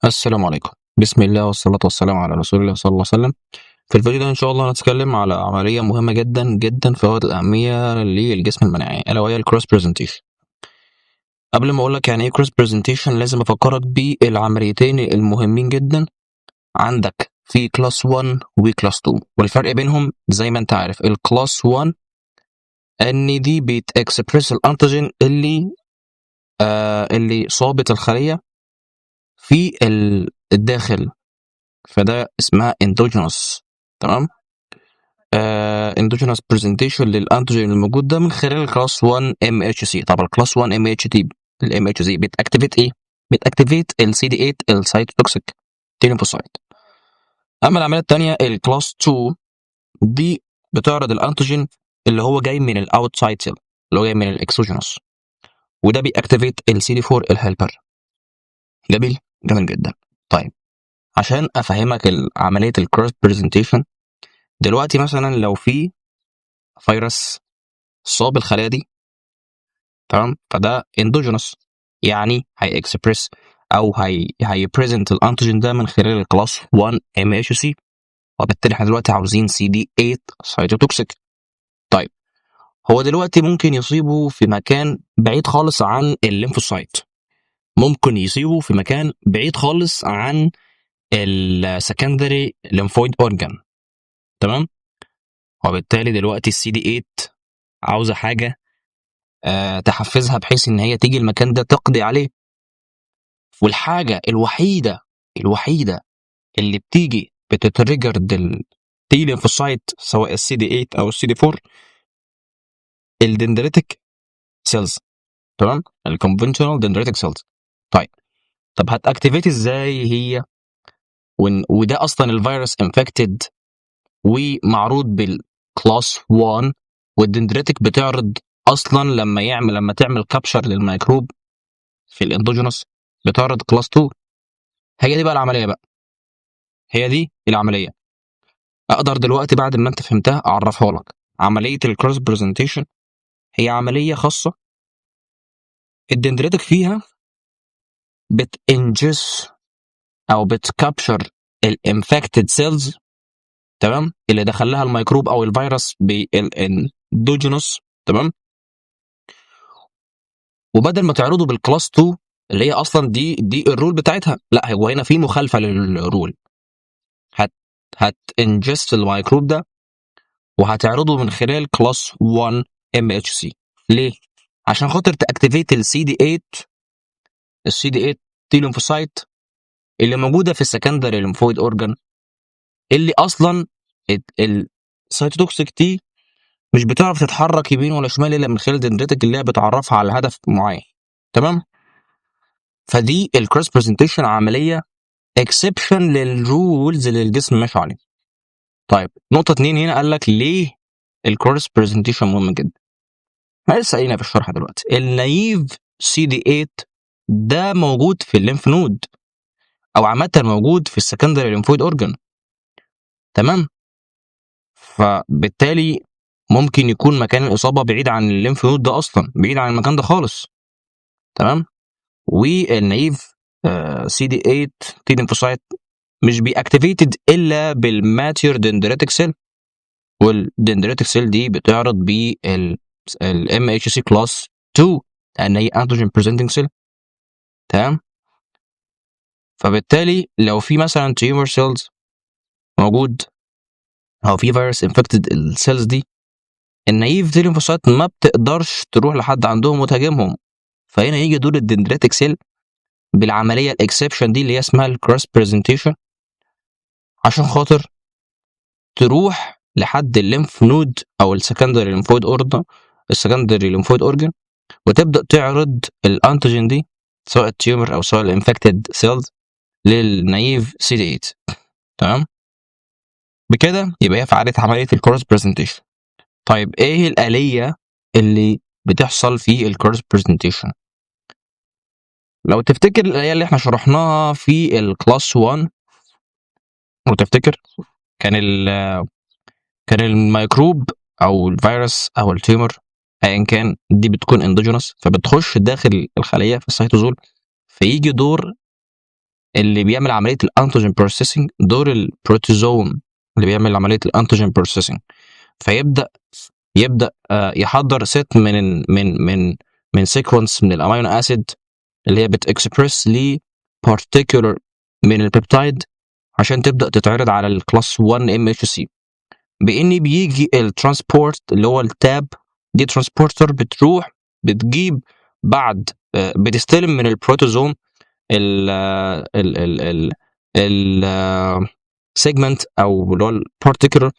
السلام عليكم. بسم الله والصلاة والسلام على رسول الله صلى الله عليه وسلم. في الفيديو ده إن شاء الله هنتكلم على عملية مهمة جدا جدا في غاية الأهمية للجسم المناعي، ألا وهي الكروس برزنتيشن. قبل ما أقول لك يعني إيه كروس برزنتيشن لازم أفكرك بالعمليتين المهمين جدا عندك في كلاس 1 وكلاس 2، والفرق بينهم زي ما أنت عارف. الكلاس 1 إن دي بتكسبريس الأنتيجين اللي صابت الخلية في الداخل، فده اسمها اندوجينوس. تمام. اندوجينوس برزنتيشن للانتيجين الموجود ده من خلال الكلاس 1 ام اتش سي. طب الكلاس 1 ام اتش تي الام اتش سي بتاكتيفيت ايه؟ بتاكتيفيت السي دي 8 السيتوتوكسيك تيلينفوسايت. اما العمليه الثانيه الكلاس 2 دي بتعرض الانتيجين اللي هو جاي من الاوتسايد سيل، اللي هو جاي من الاكسوجينوس، وده بيأكتيفيت السي دي 4 الهيلبر. جميل جميل جدا. طيب عشان افهمك عمليه الكروس برزنتيشن، دلوقتي مثلا لو في فيروس صاب الخلايا دي، تمام، فده اندوجينوس، يعني هي اكسبريس او هي بريزنت الانتيجين ده من خلال الكلاس 1 ام اتش سي، وبالتالي احنا دلوقتي عاوزين سي دي 8 سايتوتوكسيك. طيب هو دلوقتي ممكن يصيبه في مكان بعيد خالص عن الليمفوسايت، ممكن يصيبه في مكان بعيد خالص عن السكندري ليمفويد اورجان. تمام. وبالتالي دلوقتي السي دي 8 عاوزه حاجه تحفزها بحيث ان هي تيجي المكان ده تقضي عليه. والحاجه الوحيده اللي بتيجي بتتريجر التي ليمفوسايت سواء السي دي 8 او السي دي 4 الدندريتك سيلز. تمام، الكونفنشنال دندريتك سيلز. طيب طب هتاكتيفيت ازاي هي؟ وده اصلا الفيروس انفكتد ومعروض بالكلاس 1، والدندريتك بتعرض اصلا لما تعمل كابشر للميكروب في الاندوجينوس بتعرض كلاس 2. هي دي بقى العمليه بقى، هي دي العمليه. اقدر دلوقتي بعد ما انت فهمتها اعرفها لك. عمليه الكروس برزنتيشن هي عمليه خاصه الدندريتك فيها بتنجس او بتكابشر الانفكتد سيلز، تمام، اللي دخل لها الميكروب او الفيروس بالاندوجينوس. تمام. وبدل ما تعرضه بالكلاس 2 اللي هي اصلا دي الرول بتاعتها، لا هو هنا في مخالفه للرول. هت هتنجست الميكروب ده وهتعرضه من خلال كلاس 1 ام اتش سي. ليه؟ عشان خاطر تاكتيفيت السي دي 8 تي ليمفوسايت اللي موجوده في السكندري ليمفويد اورجان، اللي اصلا السيتوتوكسيك تي مش بتعرف تتحرك يمين ولا شمال الا من خلال دندريتك اللي هي بتعرفها على هدف معين. تمام. فدي الكروس برزنتيشن عمليه اكسبشن للرولز اللي الجسم ماشي عليه. طيب نقطه 2 هنا قال لك ليه الكروس برزنتيشن مهم جدا. احنا لسه قايلين في الشرح دلوقتي النايف سي دي 8 ده موجود في الليمف نود او عامه موجود في السكندري ليمفويد اورجان. تمام. فبالتالي ممكن يكون مكان الاصابه بعيد عن الليمف نود ده، اصلا بعيد عن المكان ده خالص. تمام. والنايف سي دي 8 تي ليمفوسايت مش بيأكتيفيتد الا بالماتيور دندريتك سيل، والدندريتك سيل دي بتعرض بالام اتش سي كلاس 2 لان هي انتيجين بريزنتنج سيل. تمام. فبالتالي لو في مثلا تيومر سيلز موجود او في فيروس انفكتد السيلز دي، النايف تي ليمفوسايت ما بتقدرش تروح لحد عندهم وتهاجمهم. فهنا يجي دور الدندريتك سيل بالعمليه الاكسبشن دي اللي هي اسمها الكروس برزنتيشن، عشان خاطر تروح لحد الليمف نود او السكندري ليمفويد اورجن، وتبدا تعرض الانتيجين دي سواء التيومر او سواء الانفكتد سيلز للنايف سي دي 8. تمام. بكده يبقى هي فعاليه عمليه الكروس برزنتيشن. طيب ايه الآلية اللي بتحصل في الكروس برزنتيشن؟ لو تفتكر الآلية اللي احنا شرحناها في الكلاس 1 وتفتكر كان كان الميكروب او الفيروس او التيومر ايا كان دي بتكون اندوجينوس، فبتخش داخل الخلية في السيتوزول، فيجي دور اللي بيعمل عمليه الانتيجين بروسيسنج، دور البروتيزوم اللي بيعمل عمليه الانتيجين بروسيسنج. فيبدا يحضر ست من سيكونس من الامينو اسيد اللي هي بتكسبرس ل particular من البيبتايد عشان تبدا تتعرض على الكلاس 1 ام اتش سي. بان بيجي الترانسبورت اللي هو التاب دي ترانسبورتر بتروح بتجيب بعد بتستلم من البروتوزوم ال ال ال ال سيجمنت او اللي هو البارتيكولر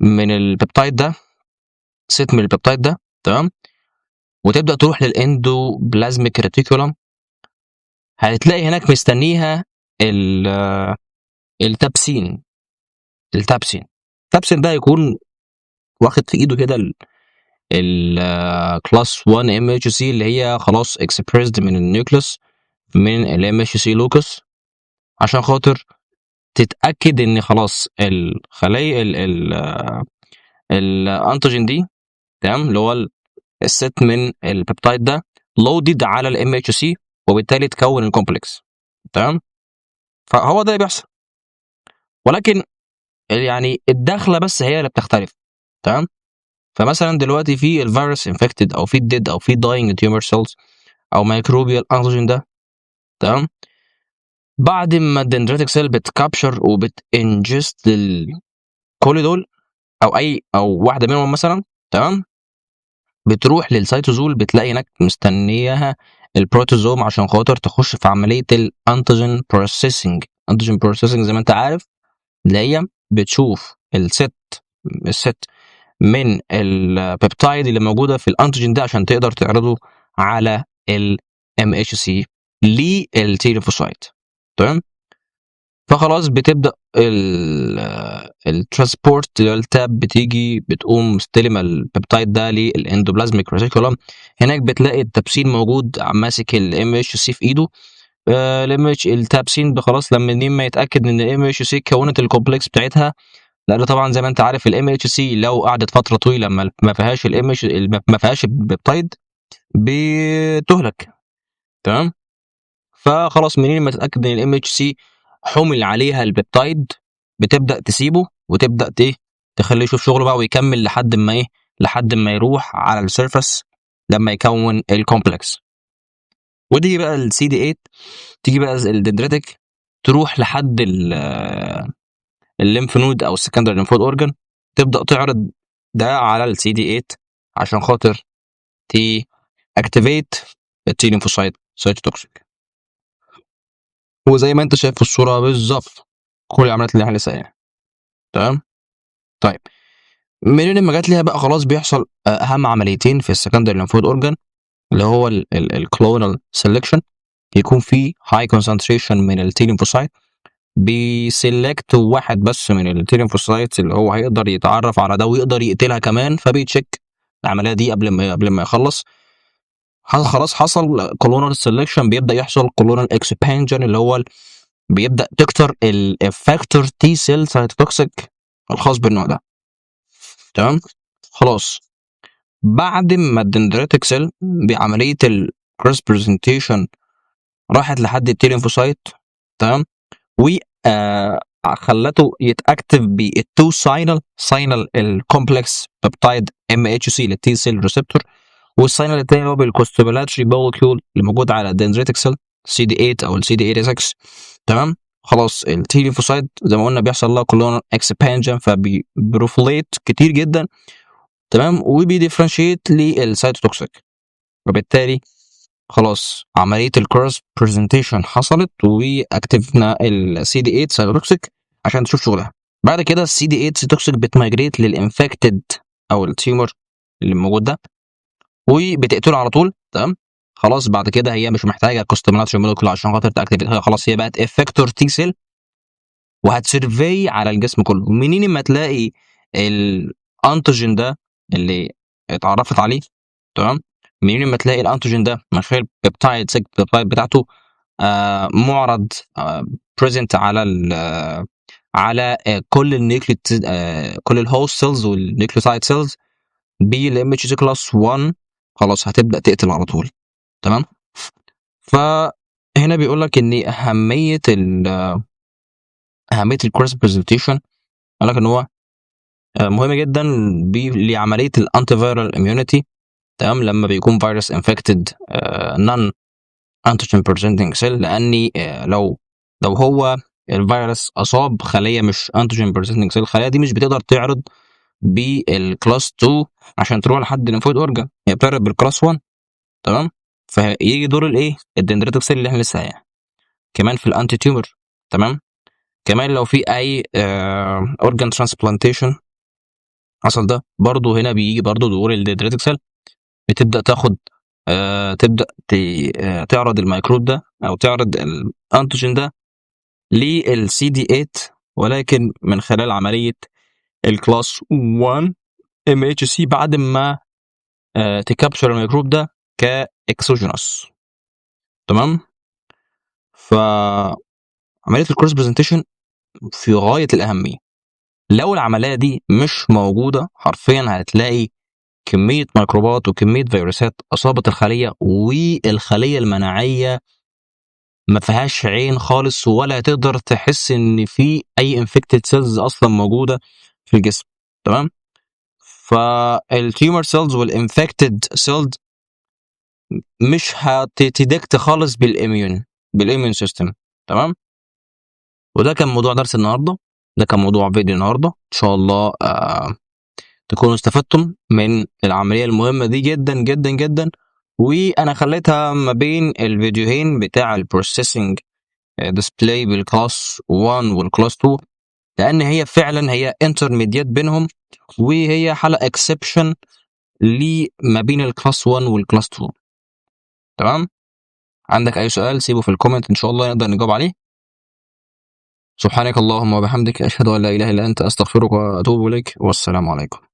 من البيبتايد ده، ست من البيبتايد ده، تمام. وتبدا تروح للاندوبلازميك ريتيكولم، هتلاقي هناك مستنيها التابسين. التابسين ده يكون واخد في ايده كده الكلاس 1 ام اتش سي اللي هي خلاص اكسبريسد من النيوكليوس من الام اتش سي لوكس، عشان خاطر تتاكد ان خلاص الخلايا الانتيجين دي، تمام، اللي هو الست من البيبتايد ده لودد على الام اتش سي، وبالتالي تكون الكومبلكس، تمام. فهو ده اللي بيحصل، ولكن يعني الدخله بس هي اللي بتختلف، تمام. فمثلا دلوقتي في الفيروس انفكتد او في الديد او في داينج تيومر سيلز او ميكروبيال انتيجين ده، تمام. بعد ما الدندريتك سيل بتكابشر وبتنجست كل دول او واحده منهم مثلا، تمام، بتروح للسيتوزول، بتلاقي هناك مستنياها البروتوزوم عشان خاطر تخش في عمليه الانتيجين بروسيسنج. انتيجين بروسيسنج زي ما انت عارف اللي هي بتشوف الست من البيبتايد اللي موجوده في الانتيجين ده عشان تقدر تعرضه على ال MHC للتيليفوسايت، تمام. فخلاص بتبدا الترانسبورت اللي هو التاب بتيجي بتقوم مستلمه البيبتايد ده للاندوبلازميك ريتيكولم. هناك بتلاقي التابسين موجود ماسك الام اتش سي في ايده. التابسين ده خلاص لما يتاكد ان الام اتش سي كونت الكومبلكس بتاعتها، لان طبعا زي ما انت عارف الام اتش سي لو قعدت فتره طويله ما فيهاش ما فيهاش البيبتايد بتهلك، تمام. فخلاص منين ما تتاكد ان الام اتش سي حمل عليها البيبتايد، بتبدا تسيبه وتبدا تخليه يشوف شغله بقى ويكمل لحد ما لحد ما يروح على السيرفس لما يكون الكومبلكس. ودي بقى السي دي 8 تيجي بقى الدندريتك تروح لحد الليمف نود او السكندري ليمفود اورجان، تبدا تعرض ده على السي دي 8 عشان خاطر تي اكتيفيت التي ليمفوسايت سايتوتوكسيك. وزي ما انت شايف في الصوره بالظبط كل العمليات اللي احنا لسه قايلها، تمام. طيب منين لما جت ليها بقى خلاص بيحصل اهم عمليتين في السكندري ليمفود اورجان اللي هو الكلونال سيلكشن، يكون في هاي كونسنتريشن من التي ليمفوسايت، بيسلكت واحد بس من التي ليمفوسايت اللي هو هيقدر يتعرف على ده ويقدر يقتلها كمان، فبيتشيك العمليه دي قبل ما يخلص. خلاص حصل كولونال سيلكشن، بيبدا يحصل كولونال اكسبانجن اللي هو بيبدا تكتر الافكتور تي سيل سايتوتوكسيك الخاص بالنوع ده، تمام. خلاص بعد ما الدندريتك سيل بعمليه الكروس برزنتيشن راحت لحد التيلينفوسايت، تمام، و خلته يتاكتف بالتو ساينال الكومبلكس بيبتايد ام اتش سي للتي سيل ريسبتور، والساينال الثاني اللي هو بالكوستوبيلاتري مولكيول اللي موجود على الدندريتك سيل سي دي 8 او السي دي 86، تمام. خلاص التي ليمفوسايت زي ما قلنا بيحصل لها كلونال اكسبانجن فبيبروفليت كتير جدا، تمام، وبيديفرنشيت للسايتوتوكسيك، وبالتالي خلاص عمليه الكروس برزنتيشن حصلت واكتفنا السي دي 8 سايتوتوكسيك عشان تشوف شغلها. بعد كده السي دي 8 سايتوتوكسيك بتمايجريت للانفكتد او التيومر اللي موجود ده وبتقتله على طول، تمام. خلاص بعد كده هي مش محتاجه كوستوميلاتري مولكيول عشان خاطر تاكتيفيت، خلاص هي بقت افكتور تي سيل وهتسيرفي على الجسم كله. منين ما تلاقي الانتيجين ده اللي اتعرفت عليه، تمام، منين ما تلاقي الانتيجين ده من خلال بيبتايد بتاعته معرض بريزنت على على كل النيوكليت كل الهوست سيلز والنيوكليوتايد سيلز بالام اتش سي كلاس 1، خلاص هتبدا تقتل على طول، تمام. فهنا هنا بيقول لك ان اهميه الكروس برزنتيشن، قال لك ان هو مهم جدا لعمليه الانتي فيرال اميونيتي. تمام، لما بيكون فيروس انفكتد نون انتيجين بريزنتنج سيل، لاني لو هو الفيروس اصاب خليه مش انتيجين بريزنتنج سيل، الخليه دي مش بتقدر تعرض بالكلاس 2 عشان تروح لحد الليمفويد اورجان، هي بتعرض بالكلاس 1. تمام، فيجي دور الايه الدندريتك سيل اللي احنا لسه قايلها كمان في الانتي تيومر. تمام، كمان لو في اي اورجان ترانسبلانتيشن حصل، ده برضو هنا بيجي برضو دور الدندريتك سيل، بتبدا تاخد تبدا تعرض الميكروب ده او تعرض الانتيجين ده للسي دي 8، ولكن من خلال عمليه الكلاس 1 ام اتش سي بعد ما تكابشر الميكروب ده كاكسوجينوس. تمام، فعمليه الكروس برزنتيشن في غايه الاهميه. لو العمليه دي مش موجوده حرفيا هتلاقي كميه ميكروبات وكميه فيروسات اصابت الخليه، والخليه المناعيه ما فيهاش عين خالص، ولا هتقدر تحس ان في اي انفكتد سيلز اصلا موجوده في الجسم. تمام، فالتيومر سيلز والانفكتد سيلز مش هتديكت خالص بالاميون سيستم. تمام، وده كان موضوع درس النهارده، ده كان موضوع فيديو النهارده. ان شاء الله تكونوا استفدتم من العمليه المهمه دي جدا جدا جدا. وانا خليتها ما بين الفيديوهين بتاع البروسيسنج ديسبلاي بالكلاس 1 والكلاس 2، لان هي فعلا هي انترميديات بينهم، وهي حاله اكسبشن ما بين الكلاس 1 والكلاس 2. تمام، عندك اي سؤال سيبه في الكومنت، ان شاء الله نقدر نجاوب عليه. سبحانك اللهم وبحمدك، اشهد ان لا اله الا انت، استغفرك واتوب اليك، والسلام عليكم.